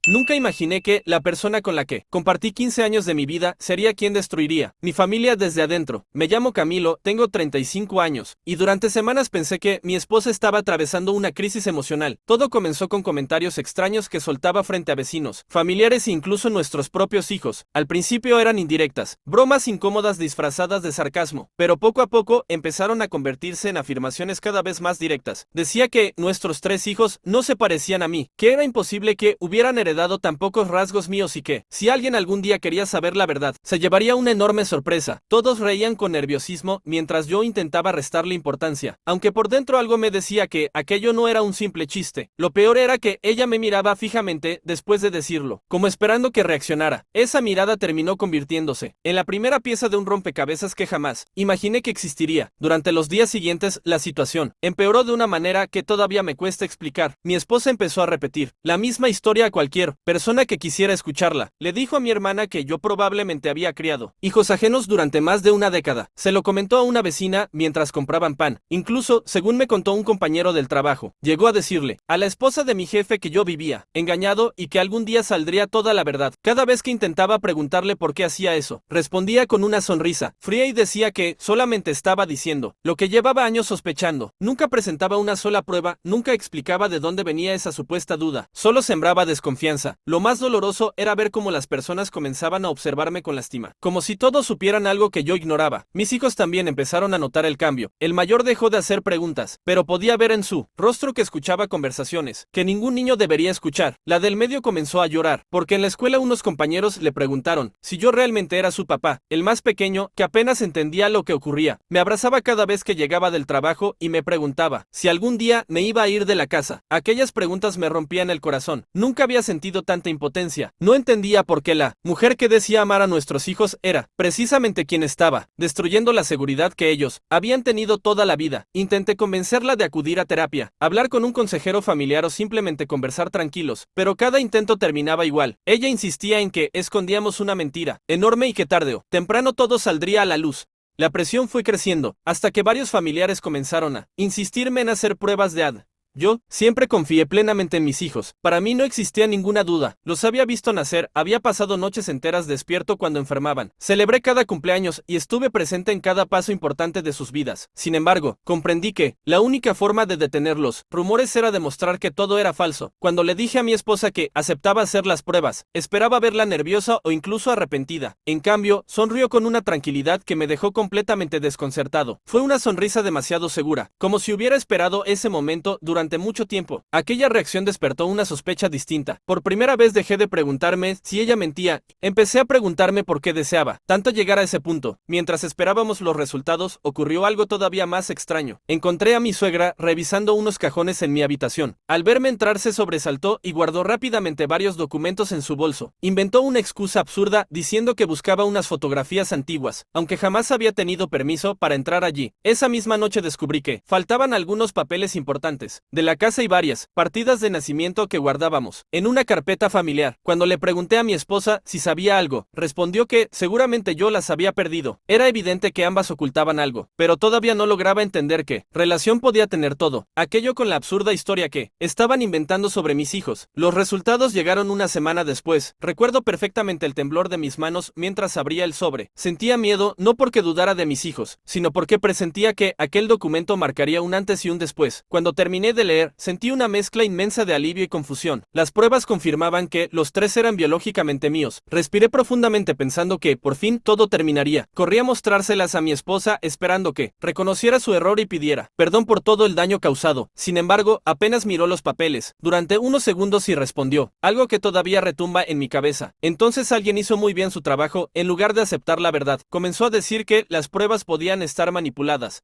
Nunca imaginé que la persona con la que compartí 15 años de mi vida sería quien destruiría mi familia desde adentro. Me llamo Camilo, tengo 35 años, y durante semanas pensé que mi esposa estaba atravesando una crisis emocional. Todo comenzó con comentarios extraños que soltaba frente a vecinos, familiares e incluso nuestros propios hijos. Al principio eran indirectas, bromas incómodas disfrazadas de sarcasmo, pero poco a poco empezaron a convertirse en afirmaciones cada vez más directas. Decía que nuestros 3 hijos no se parecían a mí, que era imposible que hubieran heredado tan pocos rasgos míos y que, si alguien algún día quería saber la verdad, se llevaría una enorme sorpresa. Todos reían con nerviosismo mientras yo intentaba restarle importancia, aunque por dentro algo me decía que aquello no era un simple chiste. Lo peor era que ella me miraba fijamente después de decirlo, como esperando que reaccionara. Esa mirada terminó convirtiéndose en la primera pieza de un rompecabezas que jamás imaginé que existiría. Durante los días siguientes, la situación empeoró de una manera que todavía me cuesta explicar. Mi esposa empezó a repetir la misma historia a cualquier persona que quisiera escucharla. Le dijo a mi hermana que yo probablemente había criado hijos ajenos durante más de una década. Se lo comentó a una vecina mientras compraban pan. Incluso, según me contó un compañero del trabajo, llegó a decirle a la esposa de mi jefe que yo vivía engañado y que algún día saldría toda la verdad. Cada vez que intentaba preguntarle por qué hacía eso, respondía con una sonrisa fría y decía que solamente estaba diciendo lo que llevaba años sospechando. Nunca presentaba una sola prueba, nunca explicaba de dónde venía esa supuesta duda, solo sembraba desconfianza. Lo más doloroso era ver cómo las personas comenzaban a observarme con lástima, como si todos supieran algo que yo ignoraba. Mis hijos también empezaron a notar el cambio. El mayor dejó de hacer preguntas, pero podía ver en su rostro que escuchaba conversaciones que ningún niño debería escuchar. La del medio comenzó a llorar, porque en la escuela unos compañeros le preguntaron si yo realmente era su papá. El más pequeño, que apenas entendía lo que ocurría, me abrazaba cada vez que llegaba del trabajo y me preguntaba si algún día me iba a ir de la casa. Aquellas preguntas me rompían el corazón. Nunca había sentido tanta impotencia. No entendía por qué la mujer que decía amar a nuestros hijos era precisamente quien estaba destruyendo la seguridad que ellos habían tenido toda la vida. Intenté convencerla de acudir a terapia, hablar con un consejero familiar o simplemente conversar tranquilos, pero cada intento terminaba igual. Ella insistía en que escondíamos una mentira enorme y que tarde o temprano todo saldría a la luz. La presión fue creciendo, hasta que varios familiares comenzaron a insistirme en hacer pruebas de ADN. Yo siempre confié plenamente en mis hijos. Para mí no existía ninguna duda. Los había visto nacer, había pasado noches enteras despierto cuando enfermaban. Celebré cada cumpleaños y estuve presente en cada paso importante de sus vidas. Sin embargo, comprendí que la única forma de detener los rumores era demostrar que todo era falso. Cuando le dije a mi esposa que aceptaba hacer las pruebas, esperaba verla nerviosa o incluso arrepentida. En cambio, sonrió con una tranquilidad que me dejó completamente desconcertado. Fue una sonrisa demasiado segura, como si hubiera esperado ese momento durante mucho tiempo. Aquella reacción despertó una sospecha distinta. Por primera vez dejé de preguntarme si ella mentía. Empecé a preguntarme por qué deseaba tanto llegar a ese punto. Mientras esperábamos los resultados, ocurrió algo todavía más extraño. Encontré a mi suegra revisando unos cajones en mi habitación. Al verme entrar se sobresaltó y guardó rápidamente varios documentos en su bolso. Inventó una excusa absurda diciendo que buscaba unas fotografías antiguas, aunque jamás había tenido permiso para entrar allí. Esa misma noche descubrí que faltaban algunos papeles importantes de la casa y varias partidas de nacimiento que guardábamos en una carpeta familiar. Cuando le pregunté a mi esposa si sabía algo, respondió que seguramente yo las había perdido. Era evidente que ambas ocultaban algo, pero todavía no lograba entender qué relación podía tener todo aquello con la absurda historia que estaban inventando sobre mis hijos. Los resultados llegaron una semana después. Recuerdo perfectamente el temblor de mis manos mientras abría el sobre. Sentía miedo no porque dudara de mis hijos, sino porque presentía que aquel documento marcaría un antes y un después. Cuando terminé de leer, sentí una mezcla inmensa de alivio y confusión. Las pruebas confirmaban que los 3 eran biológicamente míos. Respiré profundamente pensando que, por fin, todo terminaría. Corrí a mostrárselas a mi esposa esperando que reconociera su error y pidiera perdón por todo el daño causado. Sin embargo, apenas miró los papeles durante unos segundos y respondió, algo que todavía retumba en mi cabeza. Entonces alguien hizo muy bien su trabajo. En lugar de aceptar la verdad, comenzó a decir que las pruebas podían estar manipuladas.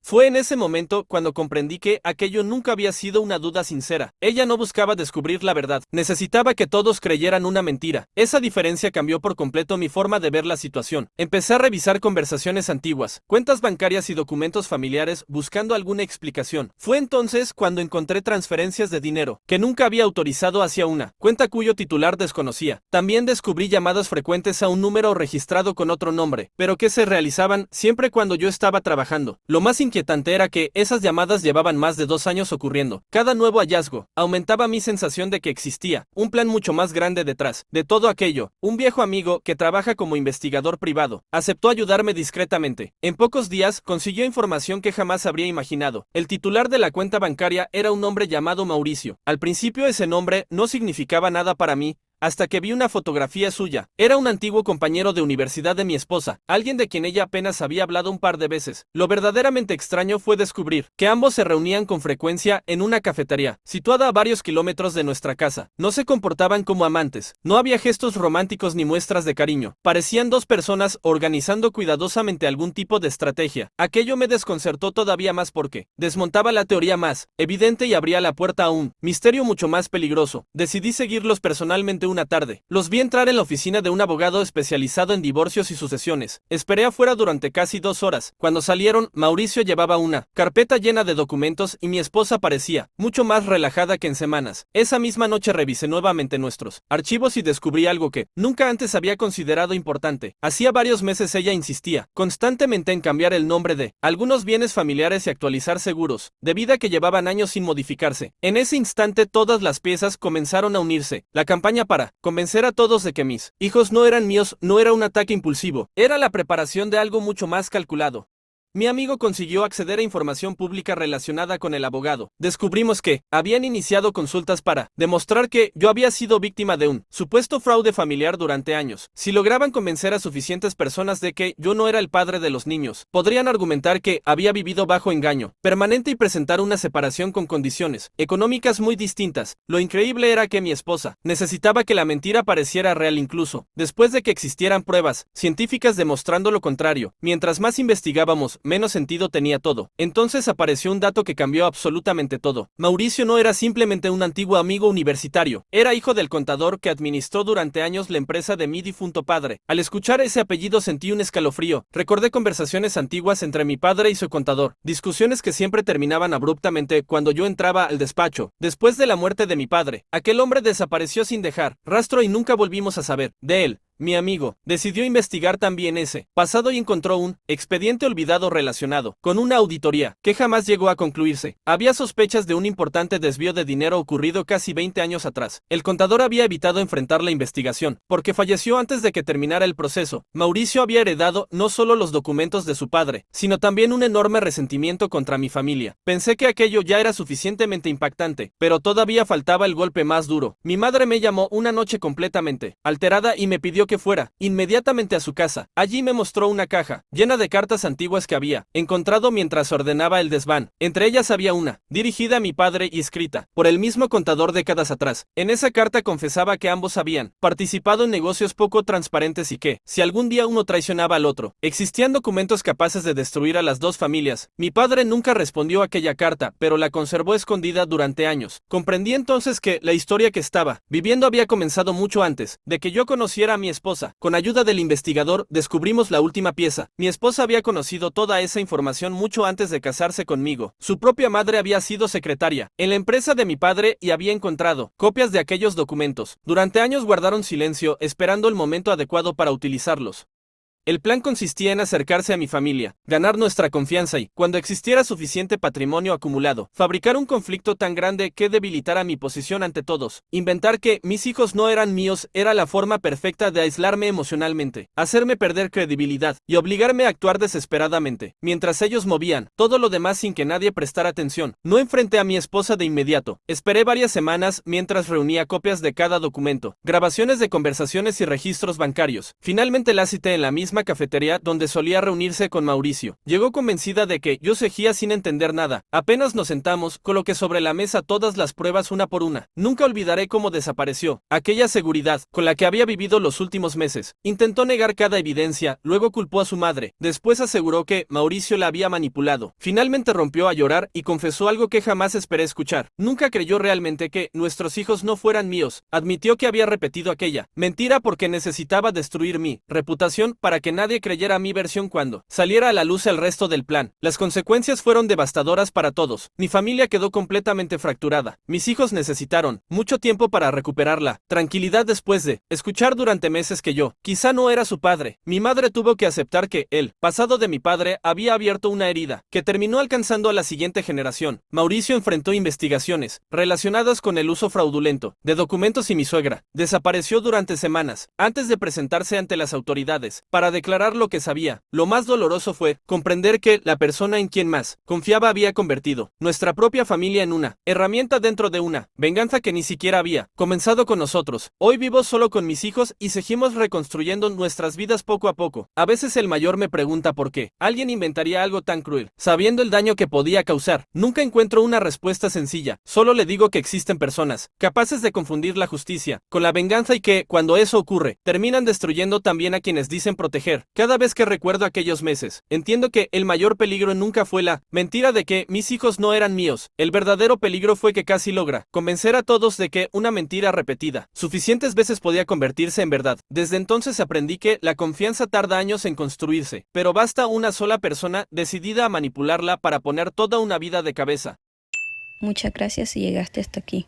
Fue en ese momento cuando comprendí que aquello nunca había sido una duda sincera. Ella no buscaba descubrir la verdad, necesitaba que todos creyeran una mentira. Esa diferencia cambió por completo mi forma de ver la situación. Empecé a revisar conversaciones antiguas, cuentas bancarias y documentos familiares buscando alguna explicación. Fue entonces cuando encontré transferencias de dinero que nunca había autorizado hacia una cuenta cuyo titular desconocía. También descubrí llamadas frecuentes a un número registrado con otro nombre, pero que se realizaban siempre cuando yo estaba trabajando. Lo más inquietante era que esas llamadas llevaban más de 2 años ocurriendo. Cada nuevo hallazgo aumentaba mi sensación de que existía un plan mucho más grande detrás de todo aquello. Un viejo amigo que trabaja como investigador privado aceptó ayudarme discretamente. En pocos días consiguió información que jamás habría imaginado. El titular de la cuenta bancaria era un hombre llamado Mauricio. Al principio ese nombre no significaba nada para mí, hasta que vi una fotografía suya. Era un antiguo compañero de universidad de mi esposa, alguien de quien ella apenas había hablado un par de veces. Lo verdaderamente extraño fue descubrir que ambos se reunían con frecuencia en una cafetería, situada a varios kilómetros de nuestra casa. No se comportaban como amantes, no había gestos románticos ni muestras de cariño. Parecían dos personas organizando cuidadosamente algún tipo de estrategia. Aquello me desconcertó todavía más porque desmontaba la teoría más evidente y abría la puerta a un misterio mucho más peligroso. Decidí seguirlos personalmente una tarde. Los vi entrar en la oficina de un abogado especializado en divorcios y sucesiones. Esperé afuera durante casi 2 horas. Cuando salieron, Mauricio llevaba una carpeta llena de documentos y mi esposa parecía mucho más relajada que en semanas. Esa misma noche revisé nuevamente nuestros archivos y descubrí algo que nunca antes había considerado importante. Hacía varios meses ella insistía constantemente en cambiar el nombre de algunos bienes familiares y actualizar seguros de vida que llevaban años sin modificarse. En ese instante todas las piezas comenzaron a unirse. La campaña para convencer a todos de que mis hijos no eran míos no era un ataque impulsivo, era la preparación de algo mucho más calculado. Mi amigo consiguió acceder a información pública relacionada con el abogado. Descubrimos que habían iniciado consultas para demostrar que yo había sido víctima de un supuesto fraude familiar durante años. Si lograban convencer a suficientes personas de que yo no era el padre de los niños, podrían argumentar que había vivido bajo engaño permanente y presentar una separación con condiciones económicas muy distintas. Lo increíble era que mi esposa necesitaba que la mentira pareciera real incluso después de que existieran pruebas científicas demostrando lo contrario. Mientras más investigábamos, menos sentido tenía todo. Entonces apareció un dato que cambió absolutamente todo. Mauricio no era simplemente un antiguo amigo universitario, era hijo del contador que administró durante años la empresa de mi difunto padre. Al escuchar ese apellido sentí un escalofrío. Recordé conversaciones antiguas entre mi padre y su contador, discusiones que siempre terminaban abruptamente cuando yo entraba al despacho. Después de la muerte de mi padre, aquel hombre desapareció sin dejar rastro y nunca volvimos a saber de él. Mi amigo decidió investigar también ese pasado y encontró un expediente olvidado relacionado con una auditoría que jamás llegó a concluirse. Había sospechas de un importante desvío de dinero ocurrido casi 20 años atrás. El contador había evitado enfrentar la investigación porque falleció antes de que terminara el proceso. Mauricio había heredado no solo los documentos de su padre, sino también un enorme resentimiento contra mi familia. Pensé que aquello ya era suficientemente impactante, pero todavía faltaba el golpe más duro. Mi madre me llamó una noche completamente alterada y me pidió que fuera inmediatamente a su casa. Allí me mostró una caja llena de cartas antiguas que había encontrado mientras ordenaba el desván. Entre ellas había una dirigida a mi padre y escrita por el mismo contador décadas atrás. En esa carta confesaba que ambos habían participado en negocios poco transparentes y que, si algún día uno traicionaba al otro, existían documentos capaces de destruir a las dos familias. Mi padre nunca respondió a aquella carta, pero la conservó escondida durante años. Comprendí entonces que la historia que estaba viviendo había comenzado mucho antes de que yo conociera a mi esposa. Con ayuda del investigador, descubrimos la última pieza. Mi esposa había conocido toda esa información mucho antes de casarse conmigo. Su propia madre había sido secretaria en la empresa de mi padre y había encontrado copias de aquellos documentos. Durante años guardaron silencio, esperando el momento adecuado para utilizarlos. El plan consistía en acercarse a mi familia, ganar nuestra confianza y, cuando existiera suficiente patrimonio acumulado, fabricar un conflicto tan grande que debilitara mi posición ante todos. Inventar que mis hijos no eran míos era la forma perfecta de aislarme emocionalmente, hacerme perder credibilidad y obligarme a actuar desesperadamente, mientras ellos movían todo lo demás sin que nadie prestara atención. No enfrenté a mi esposa de inmediato. Esperé varias semanas mientras reunía copias de cada documento, grabaciones de conversaciones y registros bancarios. Finalmente la cité en la misma cafetería donde solía reunirse con Mauricio. Llegó convencida de que yo seguía sin entender nada. Apenas nos sentamos, coloqué sobre la mesa todas las pruebas una por una. Nunca olvidaré cómo desapareció aquella seguridad con la que había vivido los últimos meses. Intentó negar cada evidencia, luego culpó a su madre. Después aseguró que Mauricio la había manipulado. Finalmente rompió a llorar y confesó algo que jamás esperé escuchar. Nunca creyó realmente que nuestros hijos no fueran míos. Admitió que había repetido aquella mentira porque necesitaba destruir mi reputación para que nadie creyera mi versión cuando saliera a la luz el resto del plan. Las consecuencias fueron devastadoras para todos. Mi familia quedó completamente fracturada. Mis hijos necesitaron mucho tiempo para recuperarla. Tranquilidad después de escuchar durante meses que yo quizá no era su padre. Mi madre tuvo que aceptar que el pasado de mi padre había abierto una herida que terminó alcanzando a la siguiente generación. Mauricio enfrentó investigaciones relacionadas con el uso fraudulento de documentos y mi suegra desapareció durante semanas antes de presentarse ante las autoridades para declarar lo que sabía. Lo más doloroso fue comprender que la persona en quien más confiaba había convertido nuestra propia familia en una herramienta dentro de una venganza que ni siquiera había comenzado con nosotros. Hoy vivo solo con mis hijos y seguimos reconstruyendo nuestras vidas poco a poco. A veces el mayor me pregunta por qué alguien inventaría algo tan cruel, sabiendo el daño que podía causar. Nunca encuentro una respuesta sencilla, solo le digo que existen personas capaces de confundir la justicia con la venganza y que, cuando eso ocurre, terminan destruyendo también a quienes dicen proteger. Cada vez que recuerdo aquellos meses, entiendo que el mayor peligro nunca fue la mentira de que mis hijos no eran míos. El verdadero peligro fue que casi logra convencer a todos de que una mentira repetida suficientes veces podía convertirse en verdad. Desde entonces aprendí que la confianza tarda años en construirse, pero basta una sola persona decidida a manipularla para poner toda una vida de cabeza. Muchas gracias si llegaste hasta aquí.